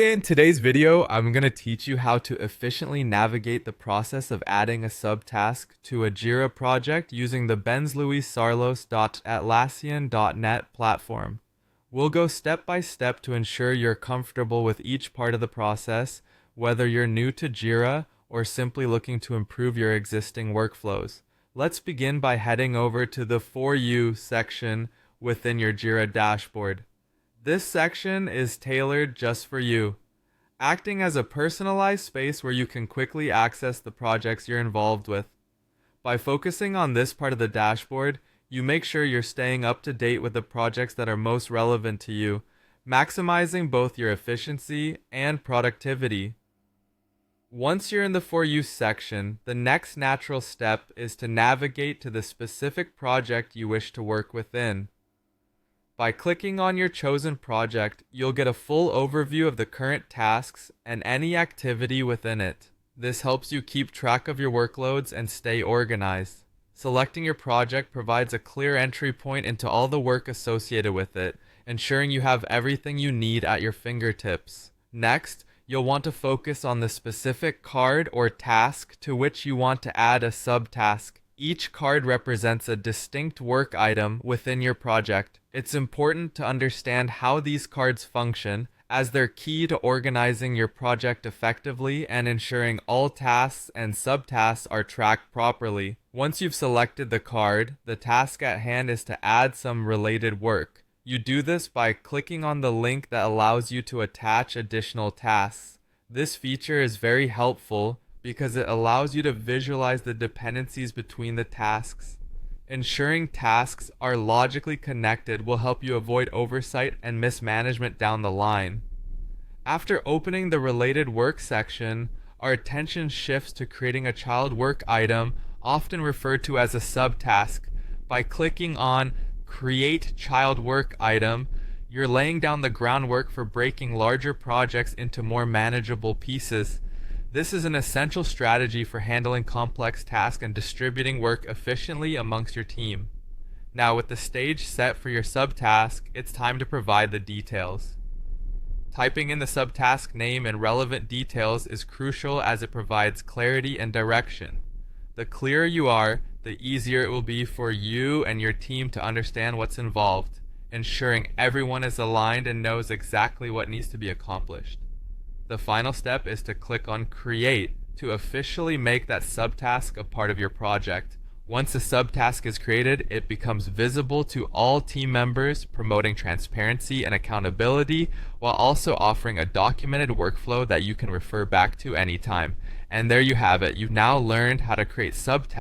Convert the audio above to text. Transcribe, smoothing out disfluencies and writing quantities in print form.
In today's video, I'm going to teach you how to efficiently navigate the process of adding a subtask to a Jira project using the benzluissarlos.atlassian.net platform. We'll go step by step to ensure you're comfortable with each part of the process, whether you're new to Jira or simply looking to improve your existing workflows. Let's begin by heading over to the For You section within your Jira dashboard. This section is tailored just for you, acting as a personalized space where you can quickly access the projects you're involved with. By focusing on this part of the dashboard, you make sure you're staying up to date with the projects that are most relevant to you, maximizing both your efficiency and productivity. Once you're in the For You section, the next natural step is to navigate to the specific project you wish to work within. By clicking on your chosen project, you'll get a full overview of the current tasks and any activity within it. This helps you keep track of your workloads and stay organized. Selecting your project provides a clear entry point into all the work associated with it, ensuring you have everything you need at your fingertips. Next, you'll want to focus on the specific card or task to which you want to add a subtask. Each card represents a distinct work item within your project. It's important to understand how these cards function, as they're key to organizing your project effectively and ensuring all tasks and subtasks are tracked properly. Once you've selected the card, the task at hand is to add some related work. You do this by clicking on the link that allows you to attach additional tasks. This feature is very helpful because it allows you to visualize the dependencies between the tasks. Ensuring tasks are logically connected will help you avoid oversight and mismanagement down the line. After opening the related work section, our attention shifts to creating a child work item, often referred to as a subtask. By clicking on Create Child Work Item, you're laying down the groundwork for breaking larger projects into more manageable pieces. This is an essential strategy for handling complex tasks and distributing work efficiently amongst your team. Now, with the stage set for your subtask, it's time to provide the details. Typing in the subtask name and relevant details is crucial as it provides clarity and direction. The clearer you are, the easier it will be for you and your team to understand what's involved, ensuring everyone is aligned and knows exactly what needs to be accomplished. The final step is to click on Create to officially make that subtask a part of your project. Once the subtask is created, it becomes visible to all team members, promoting transparency and accountability, while also offering a documented workflow that you can refer back to anytime. And there you have it. You've now learned how to create subtasks